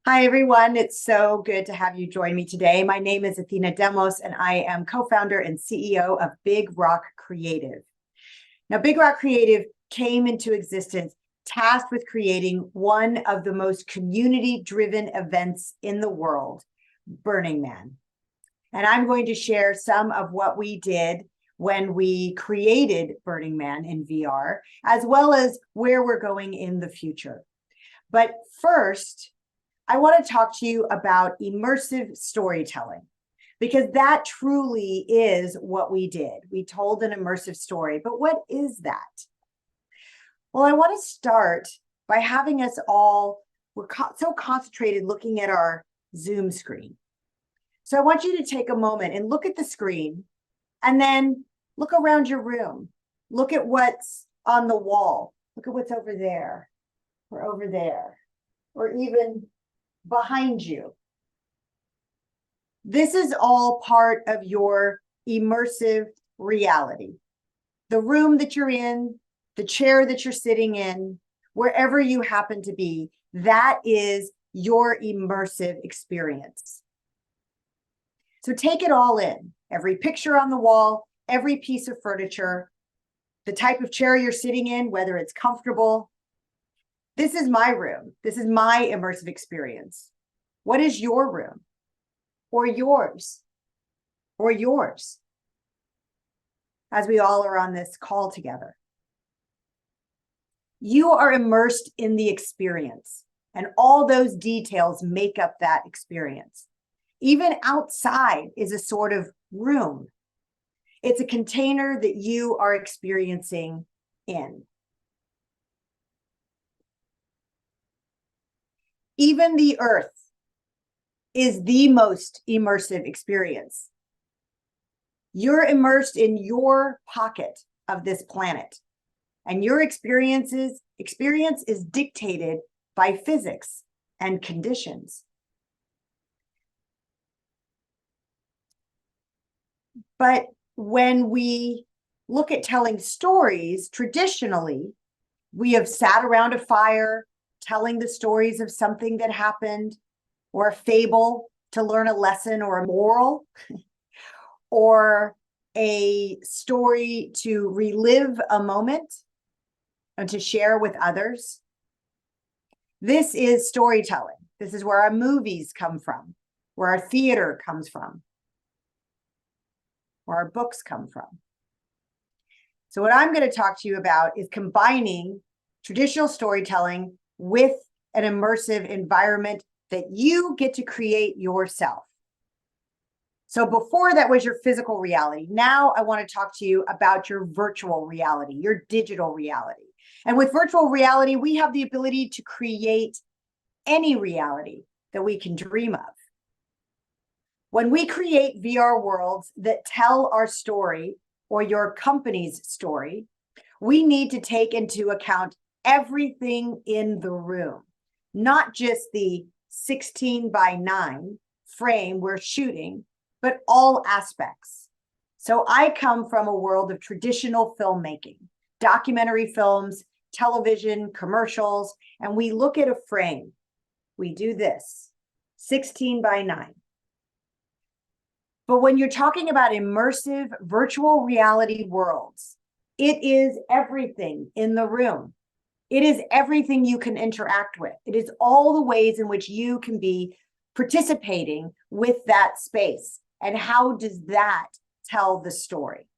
Hi, everyone. It's so good to have you join me today. My name is Athena Demos, and I am co-founder and CEO of Big Rock Creative. Now, Big Rock Creative came into existence tasked with creating one of the most community-driven events in the world, Burning Man. And I'm going to share some of what we did when we created Burning Man in VR, as well as where we're going in the future. But first, I want to talk to you about immersive storytelling, because that truly is what we did. We told an immersive story, but what is that? Well, I want to start by having us all, we're so concentrated looking at our Zoom screen. So I want you to take a moment and look at the screen and then look around your room. Look at what's on the wall. Look at what's over there or even behind you. This is all part of your immersive reality. The room that you're in, the chair that you're sitting in, wherever you happen to be, that is your immersive experience. So take it all in. Every picture on the wall, every piece of furniture, the type of chair you're sitting in, whether it's comfortable. This is my room. This is my immersive experience. What is your room? Or yours? Or yours? As we all are on this call together. You are immersed in the experience, and all those details make up that experience. Even outside is a sort of room. It's a container that you are experiencing in. Even the earth is the most immersive experience. You're immersed in your pocket of this planet, and your experience is dictated by physics and conditions. But when we look at telling stories, traditionally, we have sat around a fire telling the stories of something that happened, or a fable to learn a lesson or a moral, or a story to relive a moment and to share with others. This is storytelling. This is where our movies come from, where our theater comes from, where our books come from. So what I'm going to talk to you about is combining traditional storytelling with an immersive environment that you get to create yourself. So before that was your physical reality. Now I want to talk to you about your virtual reality, your digital reality. And with virtual reality, we have the ability to create any reality that we can dream of. When we create VR worlds that tell our story or your company's story, we need to take into account everything in the room, not just the 16:9 frame we're shooting, but all aspects. So I come from a world of traditional filmmaking, documentary films, television, commercials, and we look at a frame. We do this, 16:9. But when you're talking about immersive virtual reality worlds, it is everything in the room. It is everything you can interact with. It is all the ways in which you can be participating with that space. And how does that tell the story?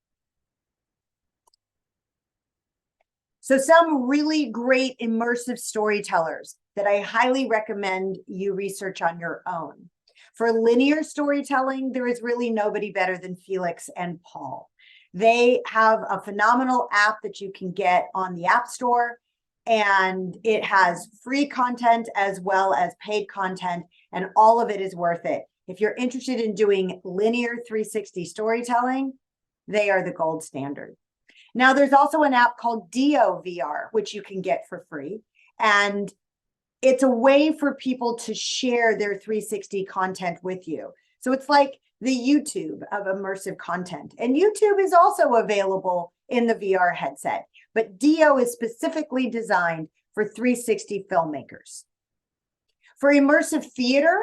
So some really great immersive storytellers that I highly recommend you research on your own. For linear storytelling, there is really nobody better than Felix and Paul. They have a phenomenal app that you can get on the App Store, and it has free content as well as paid content, and all of it is worth it. If you're interested in doing linear 360 storytelling, they are the gold standard. Now, there's also an app called BRCvr, which you can get for free. And it's a way for people to share their 360 content with you. So it's like the YouTube of immersive content. And YouTube is also available in the VR headset, but Dio is specifically designed for 360 filmmakers. For immersive theater,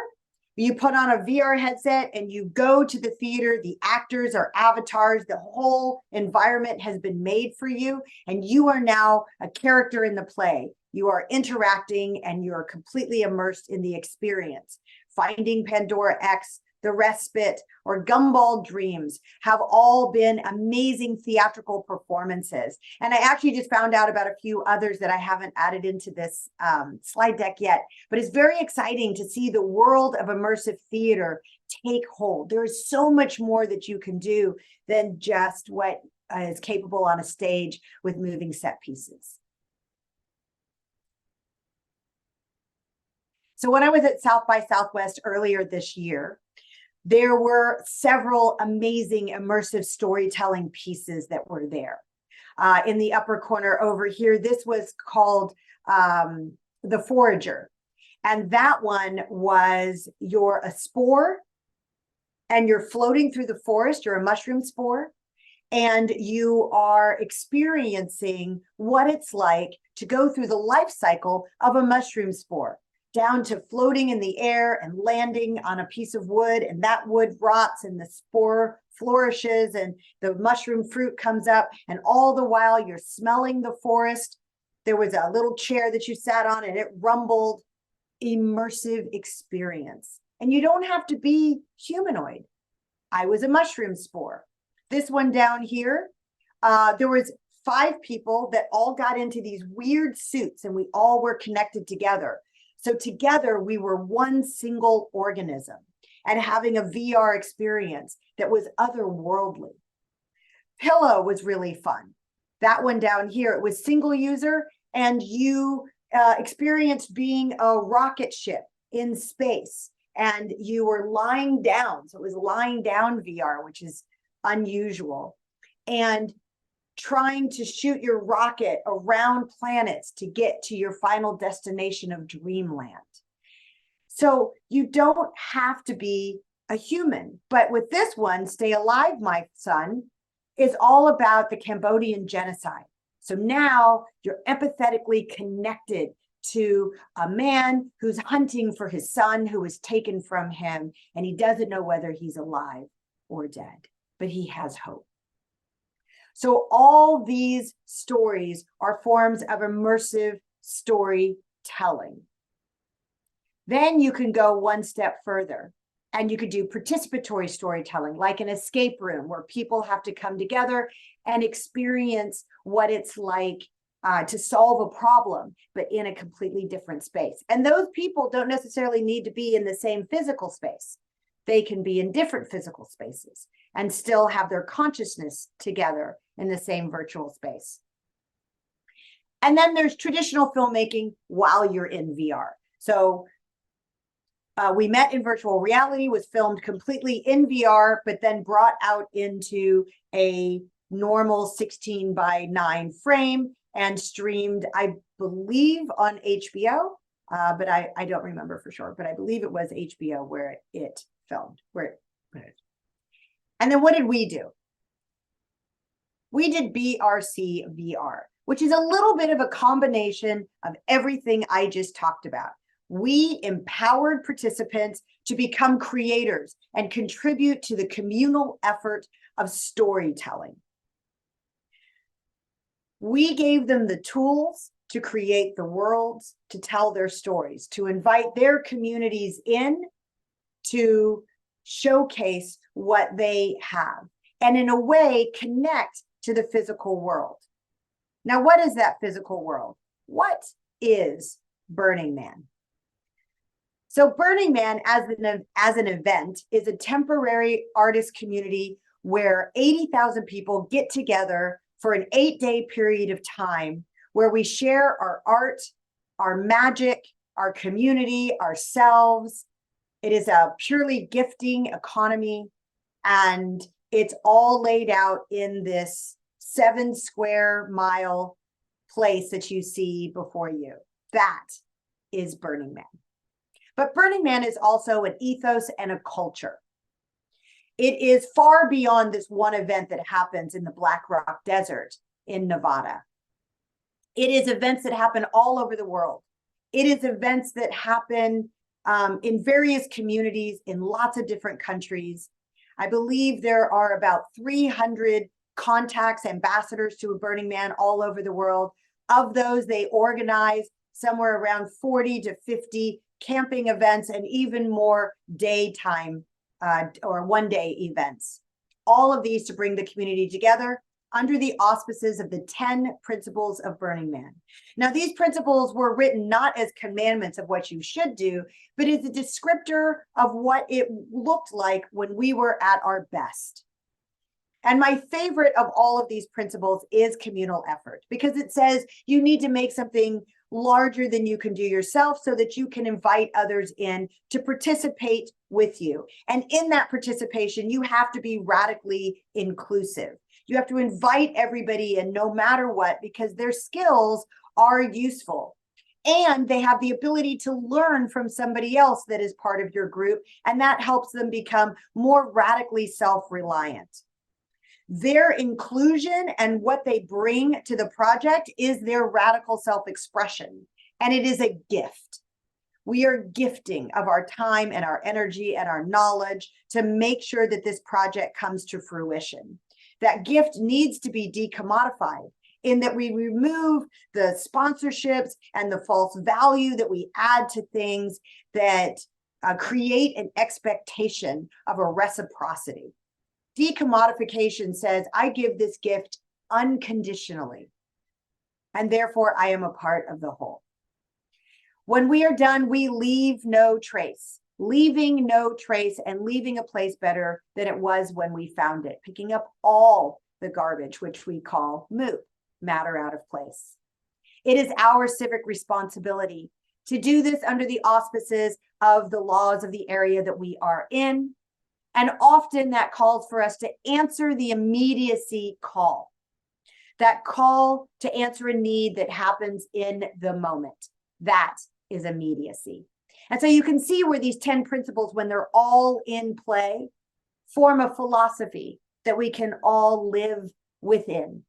you put on a VR headset and you go to the theater. The actors are avatars. The whole environment has been made for you, and you are now a character in the play. You are interacting and you're completely immersed in the experience. Finding Pandora X, The Respite, or Gumball Dreams have all been amazing theatrical performances. And I actually just found out about a few others that I haven't added into this slide deck yet, but it's very exciting to see the world of immersive theater take hold. There is so much more that you can do than just what is capable on a stage with moving set pieces. So when I was at South by Southwest earlier this year, there were several amazing immersive storytelling pieces that were there. In the upper corner over here, this was called The Forager. And that one was you're a spore and you're floating through the forest. You're a mushroom spore and you are experiencing what it's like to go through the life cycle of a mushroom spore, down to floating in the air and landing on a piece of wood, and that wood rots and the spore flourishes and the mushroom fruit comes up, and all the while you're smelling the forest. There was a little chair that you sat on and it rumbled. Immersive experience. And you don't have to be humanoid. I was a mushroom spore. This one down here, there was 5 people that all got into these weird suits and we all were connected together. So together we were one single organism and having a VR experience that was otherworldly. Pillow was really fun. That one down here, it was single user and you experienced being a rocket ship in space and you were lying down. So it was lying down VR, which is unusual. And trying to shoot your rocket around planets to get to your final destination of dreamland. So you don't have to be a human. But with this one, Stay Alive, My Son, is all about the Cambodian genocide. So now you're empathetically connected to a man who's hunting for his son who was taken from him, and he doesn't know whether he's alive or dead, but he has hope. So all these stories are forms of immersive storytelling. Then you can go one step further and you could do participatory storytelling, like an escape room where people have to come together and experience what it's like to solve a problem, but in a completely different space. And those people don't necessarily need to be in the same physical space. They can be in different physical spaces and still have their consciousness together in the same virtual space. And then there's traditional filmmaking while you're in VR. So We Met in Virtual Reality was filmed completely in VR, but then brought out into a normal 16:9 frame and streamed, I believe, on HBO, but I don't remember for sure, but I believe it was HBO where it filmed. And then what did we do? We did BRCvr, which is a little bit of a combination of everything I just talked about. We empowered participants to become creators and contribute to the communal effort of storytelling. We gave them the tools to create the worlds, to tell their stories, to invite their communities in, to showcase what they have, and in a way connect to the physical world. Now, what is that physical world? What is Burning Man? So Burning Man as an event is a temporary artist community where 80,000 people get together for an 8-day period of time where we share our art, our magic, our community, ourselves. It is a purely gifting economy, and it's all laid out in this 7 square mile place that you see before you. That is Burning Man. But Burning Man is also an ethos and a culture. It is far beyond this one event that happens in the Black Rock Desert in Nevada. It is events that happen all over the world. It is events that happen in various communities in lots of different countries. I believe there are about 300 contacts, ambassadors to a Burning Man all over the world. Of those, they organize somewhere around 40 to 50 camping events and even more daytime or one-day events. All of these to bring the community together under the auspices of the 10 principles of Burning Man. Now, these principles were written not as commandments of what you should do, but as a descriptor of what it looked like when we were at our best. And my favorite of all of these principles is communal effort, because it says you need to make something larger than you can do yourself so that you can invite others in to participate with you. And in that participation, you have to be radically inclusive. You have to invite everybody in no matter what, because their skills are useful. And they have the ability to learn from somebody else that is part of your group, and that helps them become more radically self-reliant. Their inclusion and what they bring to the project is their radical self-expression, and it is a gift. We are gifting of our time and our energy and our knowledge to make sure that this project comes to fruition. That gift needs to be decommodified in that we remove the sponsorships and the false value that we add to things that create an expectation of a reciprocity. Decommodification says, I give this gift unconditionally, and therefore I am a part of the whole. When we are done, we leave no trace, leaving no trace and leaving a place better than it was when we found it, picking up all the garbage, which we call moot, matter out of place. It is our civic responsibility to do this under the auspices of the laws of the area that we are in. And often that calls for us to answer the immediacy call, that call to answer a need that happens in the moment. That is immediacy. And so you can see where these 10 principles, when they're all in play, form a philosophy that we can all live within.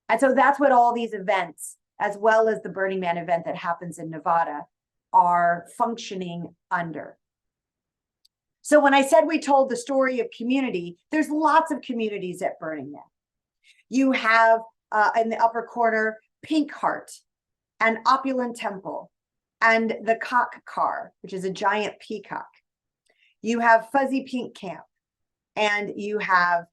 And so that's what all these events, as well as the Burning Man event that happens in Nevada, are functioning under. So when I said we told the story of community, there's lots of communities at Burning Man. You have in the upper corner, Pink Heart and Opulent Temple and the Cock Car, which is a giant peacock. You have Fuzzy Pink Camp and you have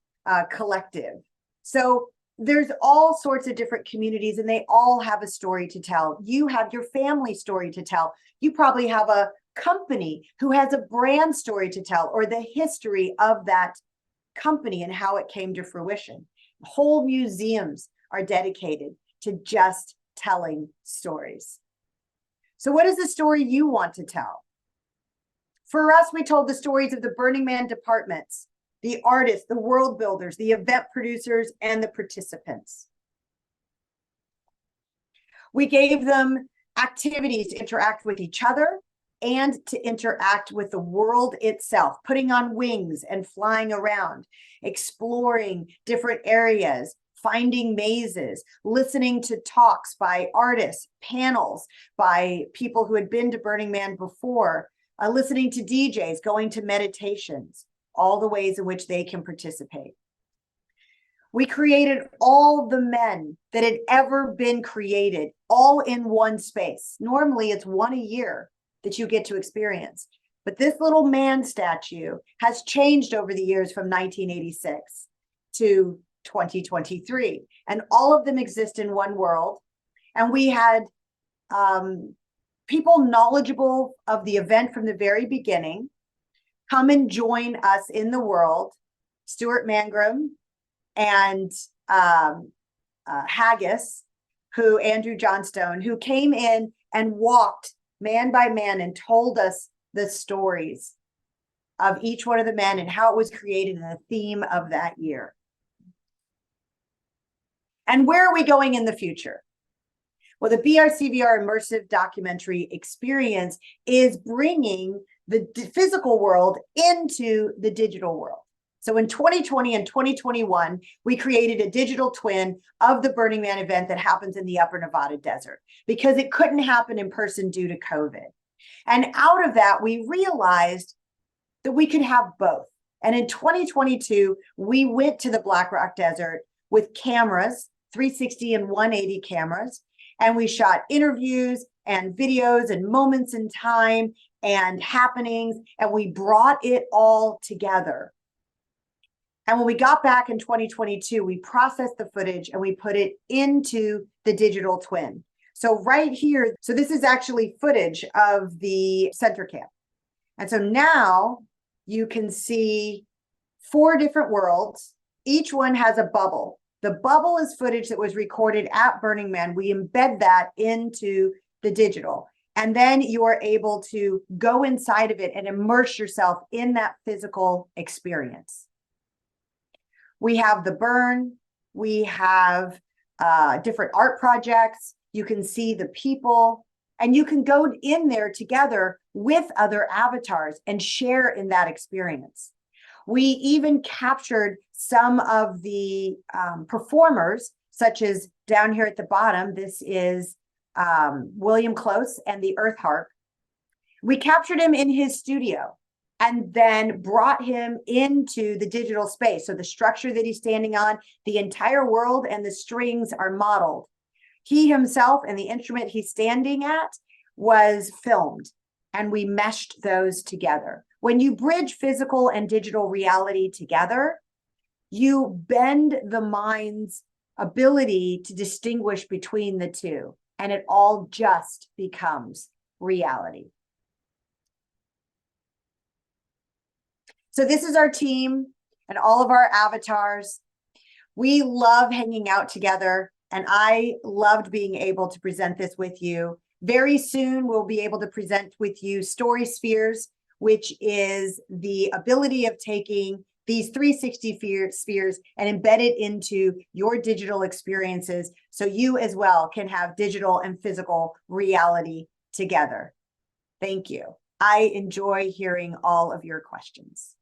Collective. So there's all sorts of different communities and they all have a story to tell. You have your family story to tell. You probably have a company who has a brand story to tell, or the history of that company and how it came to fruition. Whole museums are dedicated to just telling stories. So what is the story you want to tell? For us, we told the stories of the Burning Man departments, the artists, the world builders, the event producers, and the participants. We gave them activities to interact with each other and to interact with the world itself, putting on wings and flying around, exploring different areas, finding mazes, listening to talks by artists, panels by people who had been to Burning Man before, listening to DJs, going to meditations, all the ways in which they can participate. We created all the men that had ever been created, all in one space. Normally it's one a year that you get to experience. But this little man statue has changed over the years from 1986 to 2023. And all of them exist in one world. And we had people knowledgeable of the event from the very beginning come and join us in the world. Stuart Mangrum and Haggis, Andrew Johnstone, who came in and walked man by man and told us the stories of each one of the men and how it was created and the theme of that year. And where are we going in the future? Well, the BRCvr immersive documentary experience is bringing the physical world into the digital world. So in 2020 and 2021, we created a digital twin of the Burning Man event that happens in the Upper Nevada desert because it couldn't happen in person due to COVID. And out of that, we realized that we could have both. And in 2022, we went to the Black Rock Desert with cameras, 360 and 180 cameras, and we shot interviews and videos and moments in time and happenings, and we brought it all together. And when we got back in 2022, we processed the footage and we put it into the digital twin. So right here, so this is actually footage of the center camp. And so now you can see 4 different worlds. Each one has a bubble. The bubble is footage that was recorded at Burning Man. We embed that into the digital. And then you are able to go inside of it and immerse yourself in that physical experience. We have the burn. We have different art projects. You can see the people, and you can go in there together with other avatars and share in that experience. We even captured some of the performers, such as down here at the bottom. This is William Close and the Earth Harp. We captured him in his studio and then brought him into the digital space. So the structure that he's standing on, the entire world and the strings are modeled. He himself and the instrument he's standing at was filmed, and we meshed those together. When you bridge physical and digital reality together, you bend the mind's ability to distinguish between the two, and it all just becomes reality. So this is our team and all of our avatars. We love hanging out together, and I loved being able to present this with you. Very soon, we'll be able to present with you Story Spheres, which is the ability of taking these 360 spheres and embed it into your digital experiences so you as well can have digital and physical reality together. Thank you. I enjoy hearing all of your questions.